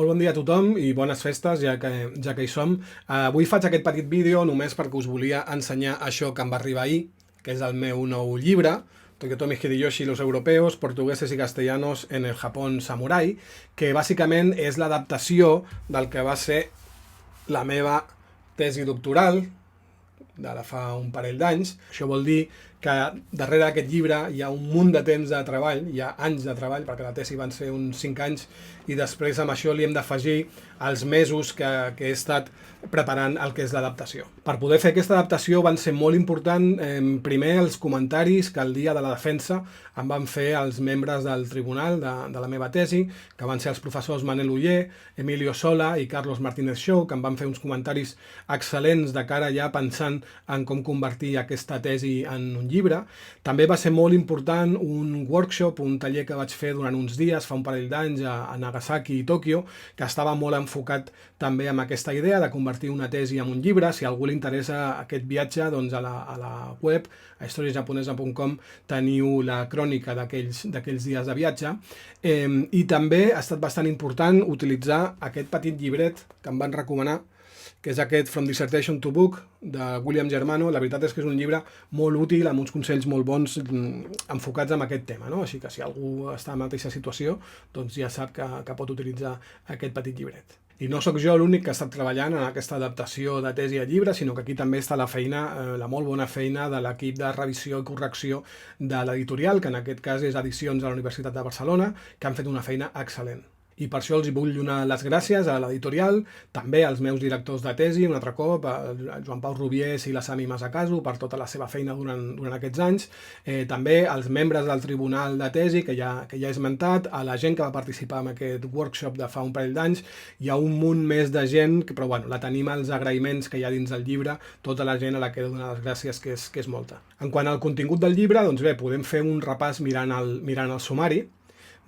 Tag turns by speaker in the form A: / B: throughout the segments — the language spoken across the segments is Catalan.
A: Molt bon dia a tothom i bones festes, ja que hi som. Avui faig aquest petit vídeo només perquè us volia ensenyar això que em va arribar ahir, que és el meu nou llibre, Toyotomi Hideyoshi y los europeos, portugueses y castellanos en el Japón samurai, que bàsicament és l'adaptació del que va ser la meva tesi doctoral, d'ara fa un parell d'anys. Això vol dir que darrere d'aquest llibre hi ha un munt de temps de treball, hi ha anys de treball, perquè la tesi van ser uns 5 anys, i després amb això li hem d'afegir els mesos que he estat preparant el que és l'adaptació. Per poder fer aquesta adaptació van ser molt important, primer, els comentaris que el dia de la defensa em van fer els membres del tribunal de la meva tesi, que van ser els professors Manel Uller, Emilio Sola i Carlos Martínez Show, que em van fer uns comentaris excel·lents de cara ja pensant en com convertir aquesta tesi en un llibre. També va ser molt important un workshop, un taller que vaig fer durant uns dies, fa un parell d'anys, a Nagasaki i Tòquio, que estava molt enfocat també amb aquesta idea de convertir una tesi en un llibre. Si a algú li interessa aquest viatge, doncs a la web, a historiajaponesa.com, teniu la crònica d'aquells dies de viatge. I també ha estat bastant important utilitzar aquest petit llibret que em van recomanar, que és aquest From Dissertation to Book, de William Germano. La veritat és que és un llibre molt útil, amb uns consells molt bons enfocats en aquest tema, no? Així que si algú està en la mateixa situació, doncs ja sap que pot utilitzar aquest petit llibret. I no sóc jo l'únic que ha estat treballant en aquesta adaptació de tesi a llibre, sinó que aquí també està la feina, la molt bona feina de l'equip de revisió i correcció de l'editorial, que en aquest cas és Edicions de la Universitat de Barcelona, que han fet una feina excel·lent. I per això els vull donar les gràcies a l'editorial, també als meus directors de tesi, un altre cop, a Joan Pau Rubiés i la Sami Masakazu, per tota la seva feina durant aquests anys, també als membres del tribunal de tesi, que ja he esmentat, a la gent que va participar en aquest workshop de fa un parell d'anys. Hi ha un munt més de gent, però bueno, la tenim als agraïments que hi ha dins del llibre, tota la gent a la que he de donar les gràcies, que és molta. En quant al contingut del llibre, doncs bé, podem fer un repàs mirant el sumari.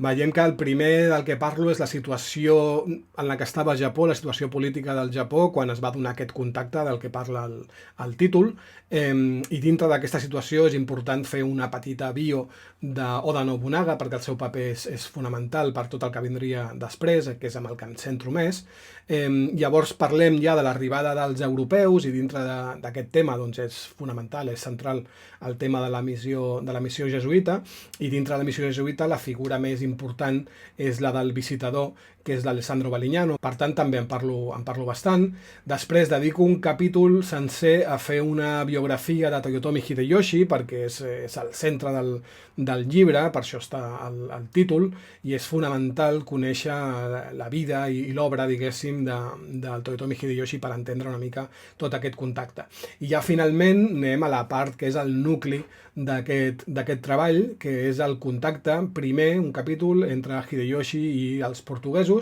A: Veiem que el primer del que parlo és la situació en la que estava el Japó, la situació política del Japó, quan es va donar aquest contacte del que parla el títol. I dintre d'aquesta situació és important fer una petita bio d'Oda Nobunaga, perquè el seu paper és fonamental per tot el que vindria després, que és amb el que em centro més. Llavors parlem ja de l'arribada dels europeus, i dintre d'aquest tema doncs és fonamental, és central el tema de la missió jesuïta, i dintre de la missió jesuïta la figura més important és la del visitador, que és l'Alessandro Balignano. Per tant, també en parlo bastant. Després dedico un capítol sencer a fer una biografia de Toyotomi Hideyoshi, perquè és el centre del llibre, per això està el títol, i és fonamental conèixer la vida i l'obra, diguéssim, del Toyotomi Hideyoshi per entendre una mica tot aquest contacte. I ja finalment anem a la part que és el nucli d'aquest treball, que és el contacte, primer un capítol entre Hideyoshi i els portuguesos,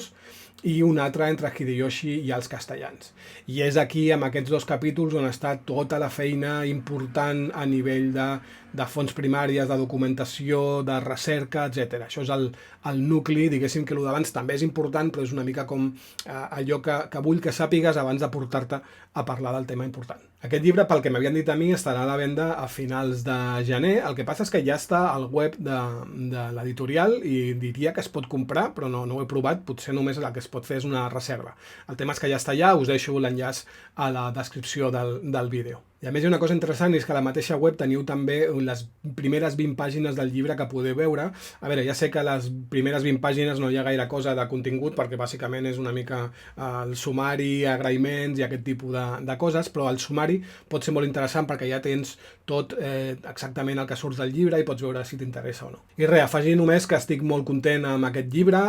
A: i un altre entre Hideyoshi i els castellans. I és aquí, amb aquests dos capítols, on està tota la feina important a nivell de fonts primàries, de documentació, de recerca, etc. Això és el nucli, diguéssim que el d'abans també és important, però és una mica com allò que vull que sàpigues abans de portar-te a parlar del tema important. Aquest llibre, pel que m'havien dit a mi, estarà a la venda a finals de gener. El que passa és que ja està al web de l'editorial i diria que es pot comprar, però no ho he provat, potser només el que es pot fer és una reserva. El tema és que ja està allà, us deixo l'enllaç a la descripció del vídeo. I a més hi ha una cosa interessant, és que a la mateixa web teniu també les primeres 20 pàgines del llibre que podeu veure. A veure, ja sé que a les primeres 20 pàgines no hi ha gaire cosa de contingut, perquè bàsicament és una mica el sumari, agraïments i aquest tipus de coses, però el sumari pot ser molt interessant perquè ja tens tot exactament el que surt del llibre i pots veure si t'interessa o no. I res, afegir només que estic molt content amb aquest llibre.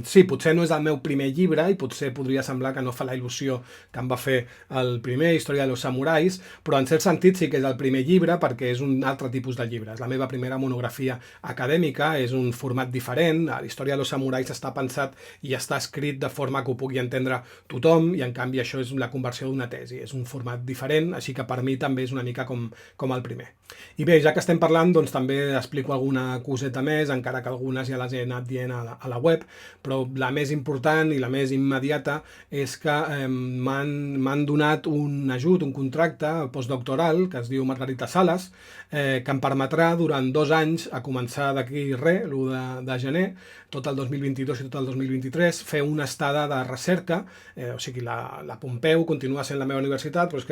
A: Sí, potser no és el meu primer llibre i potser podria semblar que no fa la il·lusió que em va fer el primer, Història de los samurais, però en cert sentit sí que és el primer llibre perquè és un altre tipus de llibre. És la meva primera monografia acadèmica, és un format diferent. La història de los samurais està pensat i està escrit de forma que ho pugui entendre tothom, i en canvi això és la conversió d'una tesi. És un format diferent, així que per mi també és una mica com el primer. I bé, ja que estem parlant, doncs també explico alguna coseta més, encara que algunes ja les he anat dient a la web, però la més important i la més immediata és que m'han donat un ajut, un contracte postdoctoral, que es diu Margarita Sales, que em permetrà durant 2 anys, a començar d'aquí res, l'1 de gener, tot el 2022 i tot el 2023, fer una estada de recerca, o sigui, la Pompeu continua sent la meva universitat, però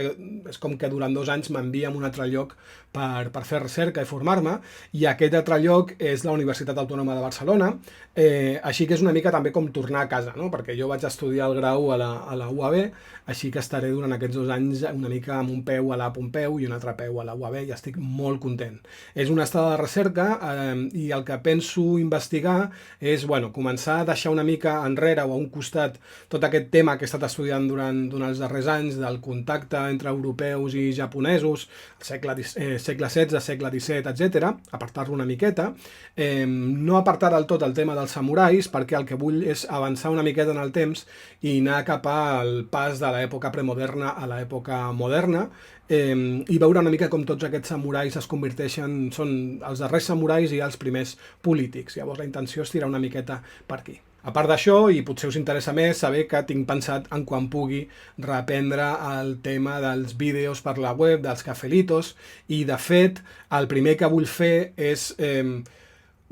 A: és com que durant 2 anys m'envia a un altre lloc per fer recerca i formar-me, i aquest altre lloc és la Universitat Autònoma de Barcelona, així que és una mica també com tornar a casa, no? Perquè jo vaig estudiar el grau a la UAB, així que estaré durant aquests 2 anys una mica amb un peu a la Pompeu i un altre peu a la UAB i estic molt content. És una estada de recerca i el que penso investigar és començar a deixar una mica enrere o a un costat tot aquest tema que he estat estudiant durant els darrers anys del contacte entre europeus i japonesos, segle XVI, segle XVII, etc. Apartar-lo una miqueta. No apartar del tot el tema dels samurais, perquè el que vull és avançar una miqueta en el temps i anar cap al pas de l'època premoderna a l'època moderna i veure una mica com tots aquests samurais es converteixen, són els darrers samurais i els primers polítics. Llavors la intenció és tirar una miqueta per aquí. A part d'això, i potser us interessa més, saber que tinc pensat en quan pugui reprendre el tema dels vídeos per la web, dels cafelitos, i de fet el primer que vull fer és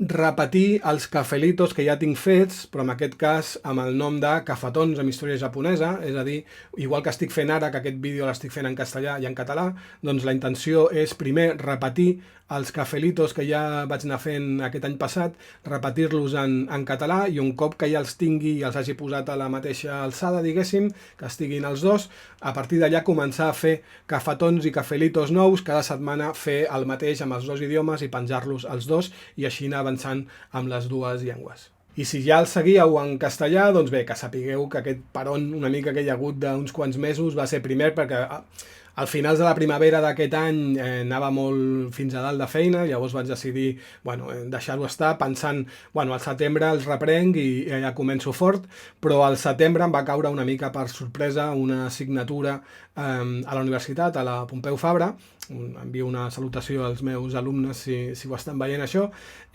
A: repetir els cafelitos que ja tinc fets, però en aquest cas amb el nom de Cafetons amb història japonesa, és a dir, igual que estic fent ara, que aquest vídeo l'estic fent en castellà i en català, doncs la intenció és primer repetir els cafelitos que ja vaig anar fent aquest any passat, repetir-los en català i un cop que ja els tingui i els hagi posat a la mateixa alçada, diguéssim, que estiguin els dos, a partir d'allà començar a fer cafetons i cafelitos nous, cada setmana fer el mateix amb els dos idiomes i penjar-los els dos i així anar avançant amb les dues llengües. I si ja el seguíeu en castellà, doncs bé, que sapigueu que aquest peron una mica que hi ha hagut d'uns quants mesos va ser primer perquè al finals de la primavera d'aquest any anava molt fins a dalt de feina, llavors vaig decidir deixar-ho estar pensant, al setembre els reprenc i ja començo fort, però al setembre em va caure una mica per sorpresa una assignatura a la universitat, a la Pompeu Fabra, envio una salutació als meus alumnes si ho estan veient això,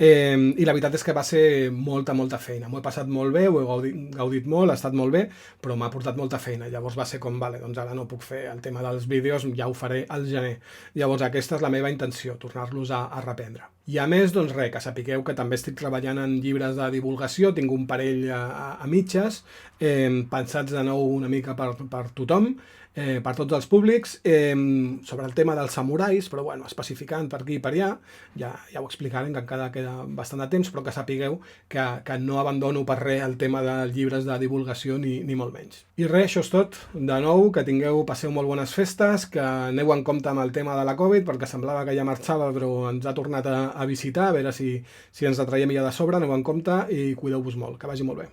A: i la veritat és que va ser molta feina. M'ho he passat molt bé, ho he gaudit molt, ha estat molt bé, però m'ha portat molta feina. Llavors va ser com, doncs ara no puc fer el tema dels vídeos, ja ho faré al gener. Llavors aquesta és la meva intenció, tornar-los a reprendre. I a més, doncs res, que sapigueu que també estic treballant en llibres de divulgació, tinc un parell a mitges, pensats de nou una mica per tothom, per tots els públics, sobre el tema dels samurais, però especificant per aquí i per allà, ja ho explicarem, que encara queda bastant de temps, però que sapigueu que no abandono per res el tema de llibres de divulgació ni molt menys. I res, això és tot. De nou, que passeu molt bones festes, que aneu en compte amb el tema de la Covid, perquè semblava que ja marxava, però ens ha tornat a visitar, a veure si ens la traiem ja de sobre, aneu en compte i cuideu-vos molt, que vagi molt bé.